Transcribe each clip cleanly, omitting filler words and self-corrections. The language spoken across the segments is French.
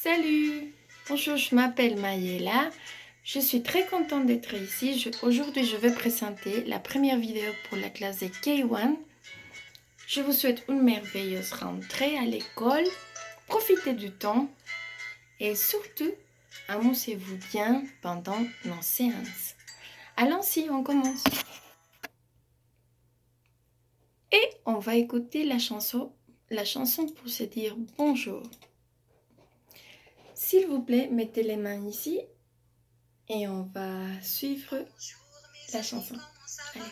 Salut! Bonjour, je m'appelle Maïela. Je suis très contente d'être ici. Aujourd'hui, je vais présenter la première vidéo pour la classe de K1. Je vous souhaite une merveilleuse rentrée à l'école. Profitez du temps et surtout, amusez-vous bien pendant nos séances. Allons-y, on commence. Et on va écouter la chanson pour se dire bonjour. S'il vous plaît, mettez les mains ici et on va suivre la chanson. Allez.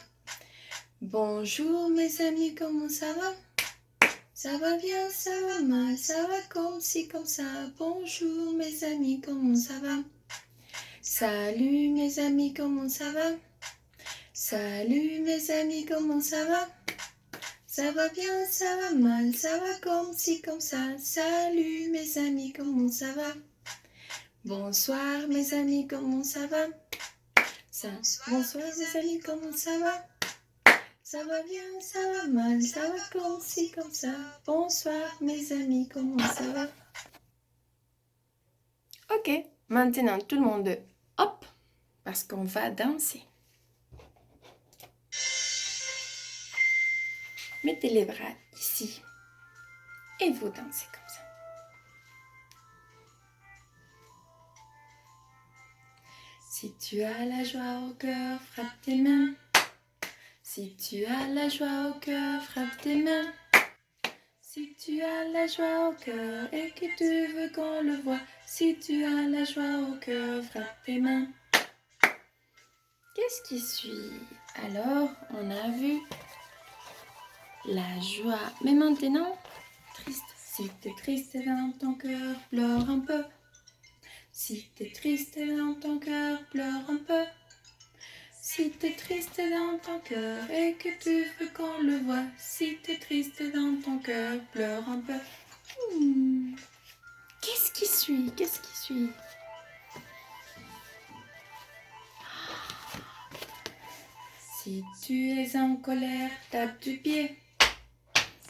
Bonjour mes amis, comment ça va? Ça va bien, ça va mal, ça va comme ci, comme ça. Bonjour mes amis, comment ça va? Salut mes amis, comment ça va? Salut mes amis, comment ça va? Ça va bien, ça va mal, ça va comme ci, comme ça. Salut mes amis, comment ça va? Bonsoir mes amis, comment ça va? Bonsoir mes amis, comment ça va? Ça va bien, ça va mal, ça va comme ci, comme ça. Bonsoir mes amis, comment ça va? Ok, maintenant tout le monde hop, parce qu'on va danser. Mettez les bras ici et vous dansez comme ça. Si tu as la joie au cœur, frappe tes mains. Si tu as la joie au cœur, frappe tes mains. Si tu as la joie au cœur et que tu veux qu'on le voie, si tu as la joie au cœur, frappe tes mains. Qu'est-ce qui suit? Alors, on a vu la joie. Mais maintenant, triste. Si t'es triste dans ton cœur, pleure un peu. Si t'es triste dans ton cœur, pleure un peu. Si t'es triste dans ton cœur et que tu veux qu'on le voie, si t'es triste dans ton cœur, pleure un peu. Qu'est-ce qui suit? Qu'est-ce qui suit? Si tu es en colère, tape du pied.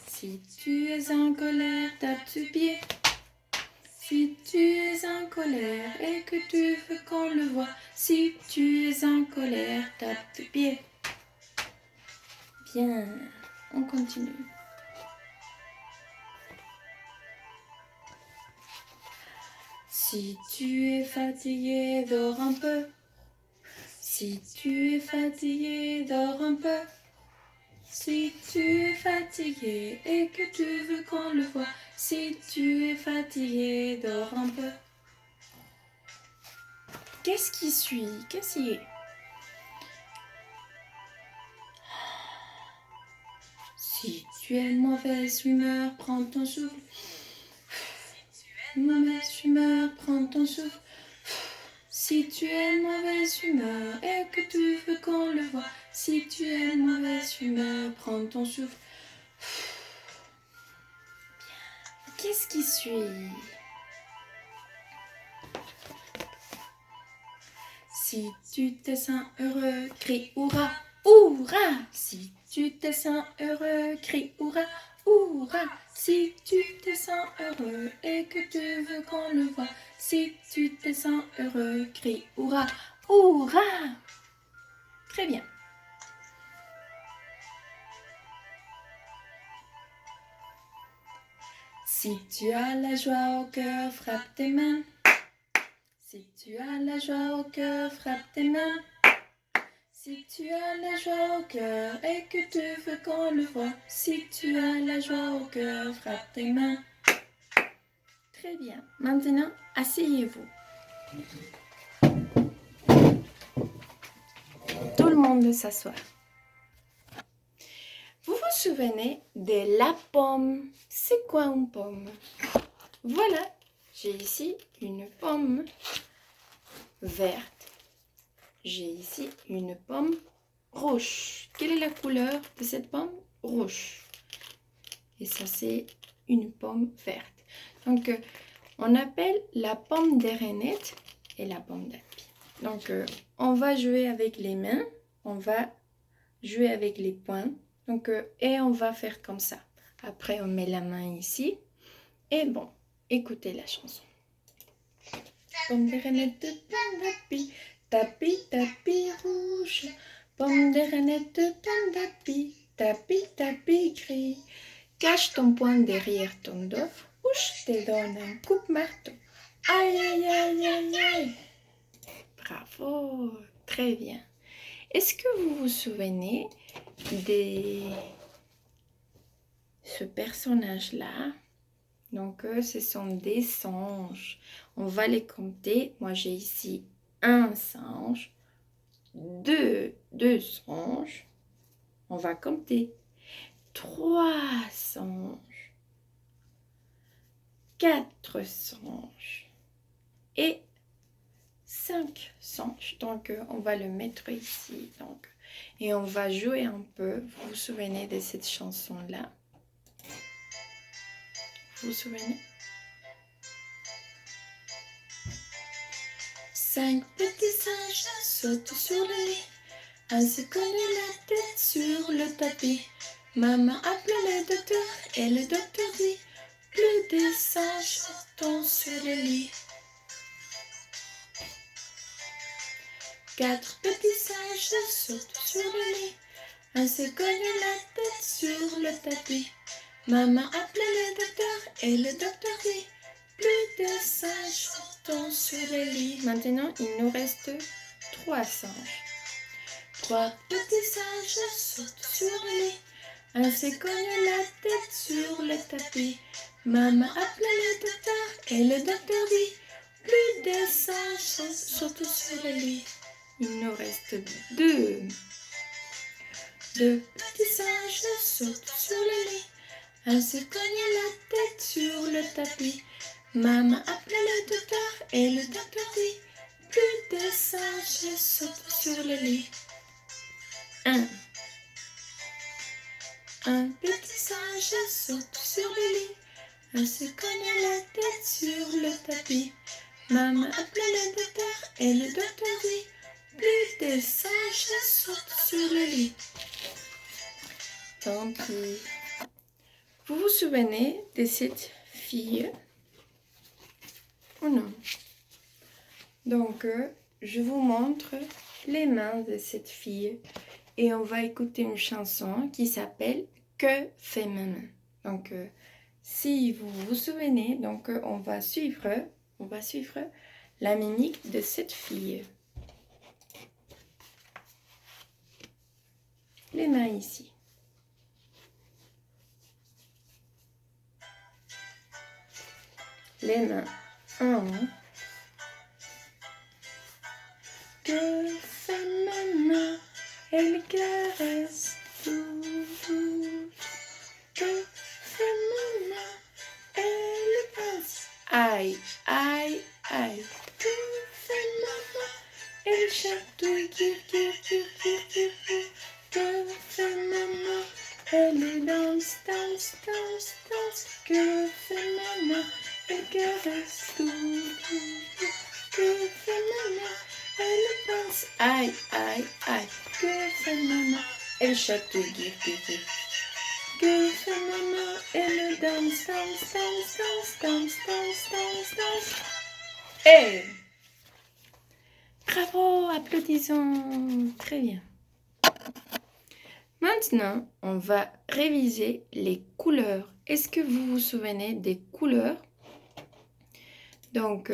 Si tu es en colère, tape du pied. Si tu es en colère et que tu veux qu'on le voie, si tu es en colère, tape du pied. Bien, on continue. Si tu es fatigué, dors un peu. Si tu es fatigué, dors un peu. Si tu es fatigué et que tu veux qu'on le voie, si tu es fatigué, dors un peu. Qu'est-ce qui suit? Qu'est-ce qui est? Si tu es mauvaise humeur, prends ton souffle. Mauvaise humeur, prends ton souffle. Si tu es mauvaise humeur et que tu veux qu'on le voie, si tu es mauvaise humeur, prends ton souffle. Qu'est-ce qui suit? Si tu te sens heureux, crie hurrah, hurrah! Si tu te sens heureux, crie hurrah, hurrah! Si tu te sens heureux et que tu veux qu'on le voie, si tu te sens heureux, crie hurrah, hurrah! Très bien. Si tu as la joie au cœur, frappe tes mains. Si tu as la joie au cœur, frappe tes mains. Si tu as la joie au cœur et que tu veux qu'on le voie, si tu as la joie au cœur, frappe tes mains. Très bien. Maintenant, asseyez-vous. Tout le monde s'assoit. Vous vous souvenez de la pomme? C'est quoi une pomme? Voilà, j'ai ici une pomme verte. J'ai ici une pomme rouge. Quelle est la couleur de cette pomme? Rouge. Et ça, c'est une pomme verte. Donc, on appelle la pomme des rainettes et la pomme d'api. Donc, on va jouer avec les mains. On va jouer avec les poings. Donc, et on va faire comme ça. Après, on met la main ici. Et bon, écoutez la chanson. Pomme de reinette, pomme d'api, tapis, tapis rouge. Pomme de reinette, pomme d'api, tapis, tapis gris. Cache ton poing derrière ton dos, ou je te donne un coupe-marteau. Aïe, aïe, aïe, aïe, aïe. Bravo, très bien. Est-ce que vous vous souvenez de ce personnage-là? Donc, ce sont des singes. On va les compter. Moi, j'ai ici un singe, deux singes. On va compter. 3 singes, 4 singes et 5 singes. Donc, on va le mettre ici. Donc, et on va jouer un peu. Vous vous souvenez de cette chanson-là? Vous vous souvenez? 5 petits singes sautent sur le lit. Un se cogne la tête sur le tapis. Maman appelle le docteur et le docteur dit plus de singes tombent sur le lit. 4 petits singes sautent sur le lit. Un se cogne la tête sur le tapis. Maman appelle le docteur et le docteur dit plus de singes tombent sur le lit. Maintenant, il nous reste 3 singes. 3 petits singes sautent sur le lit. Un se cogne la tête sur le tapis. Maman appelle le docteur et le docteur dit plus de singes sautent sur le lit. Il nous reste 2. 2 petits singes sautent sur le lit. Un se cogne la tête sur le tapis. Maman appelle le docteur et le docteur dit plus de singes sautent sur le lit. 1. Un petit singe saute sur le lit. Un se cogne la tête sur le tapis. Maman appelle le docteur et le docteur dit plus de singes sautent sur le lit. Tant pis. Vous vous souvenez de cette fille ou non? Donc, je vous montre les mains de cette fille et on va écouter une chanson qui s'appelle « Que fait maman ?» Donc, si vous vous souvenez, donc on va suivre la mimique de cette fille. Les mains ici. Les mains. 1. Que fait maman? Elle caresse tout. Que fait maman? Elle passe. Aïe, aïe, aïe. Que fait maman? Elle chatouille, tire. Que fait maman? Elle danse. Que fait maman? Elle caresse tout. Que fait maman? Elle pense. Aïe, aïe, aïe. Que fait maman? Elle chatouille, tire. Que fait maman? Elle danse. Hey! Bravo, applaudissons. Très bien. Maintenant, on va réviser les couleurs. Est-ce que vous vous souvenez des couleurs? Donc,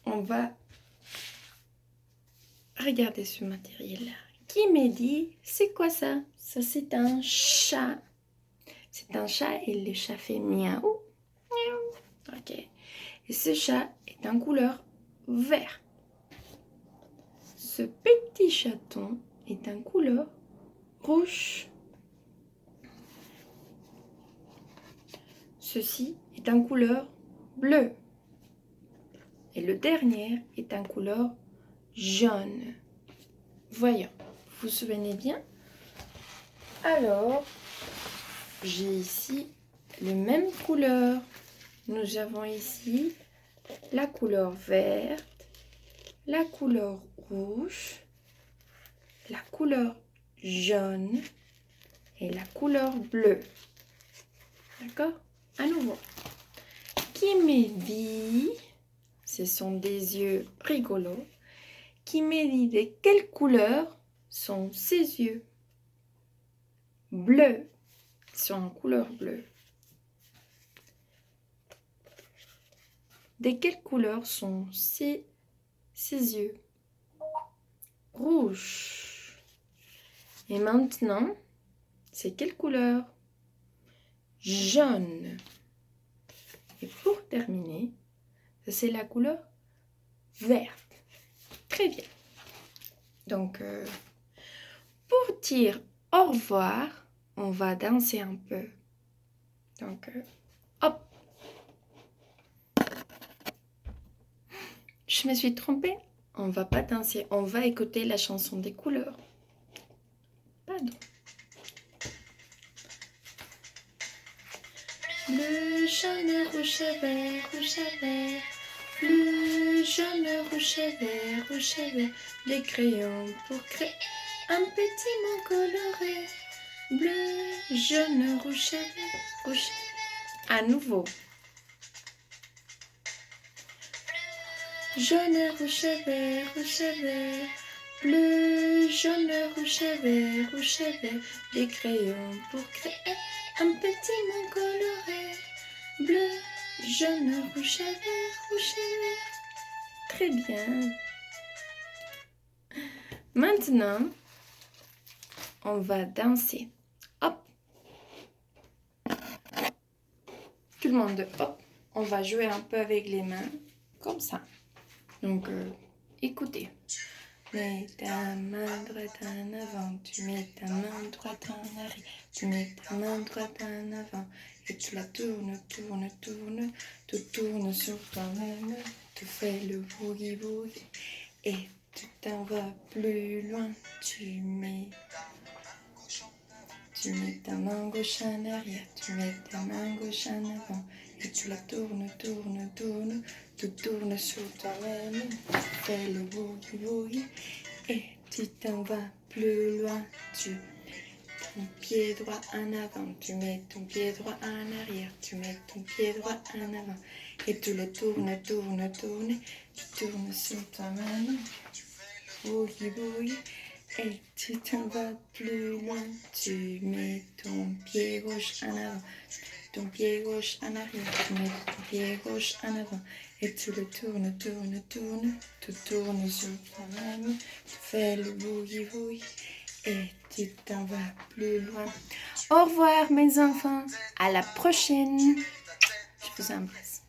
on va regarder ce matériel-là. Qui me dit, c'est quoi ça? Ça, c'est un chat. C'est un chat et le chat fait miaou. Miaou. Ok. Et ce chat est en couleur vert. Ce petit chaton est en couleur rouge. Ceci est en couleur bleue. Et le dernier est en couleur jaune. Voyons, vous vous souvenez bien? Alors, j'ai ici les mêmes couleurs. Nous avons ici la couleur verte, la couleur rouge, la couleur jaune et la couleur bleue. D'accord? À nouveau. Qui me dit, ce sont des yeux rigolos, qui me dit de quelle couleur sont ses yeux. Bleu, ils sont en couleur bleue. De quelle couleur sont ses yeux? Rouge. Et maintenant, c'est quelle couleur? Jaune. Et pour terminer, c'est la couleur verte. Très bien. Donc, pour dire au revoir, on va danser un peu. Donc, hop. Je me suis trompée. On va pas danser. On va écouter la chanson des couleurs. Pardon. Bleu, jaune, rouge et vert, rouge et vert. Bleu, jaune, rouge et vert, des crayons pour créer un petit mot coloré. Bleu, jaune, rouge et vert, rouge. À nouveau. Jaune, rouge et vert, bleu, jaune, rouge et vert, des crayons pour créer un petit mot coloré. Bleu, jaune, rouge et vert. Très bien. Maintenant, on va danser. Hop. Tout le monde, hop. On va jouer un peu avec les mains, comme ça. Donc, écoutez. Mets ta main droite en avant, tu mets ta main droite en arrière, tu mets ta main droite en avant, et tu la tournes, tu tournes sur toi-même, tu fais le boogie, et tu t'en vas plus loin, tu mets ta main gauche en arrière, tu mets ta main gauche en avant, et tu la tournes, tu tournes sur toi-même, tu fais le boogie, et tu t'en vas plus loin, tu mets ton pied droit en avant, tu mets ton pied droit en arrière, tu mets ton pied droit en avant, et tu le tournes, tu tournes sur toi-même, boogie, et tu t'en vas plus loin, tu mets ton pied gauche en avant, ton pied gauche en arrière, tu mets ton pied gauche en avant, et tu le tournes, tu tournes sur toi-même, tu fais le boogie, et tu t'en vas plus loin. Au revoir mes enfants, à la prochaine. Je vous embrasse.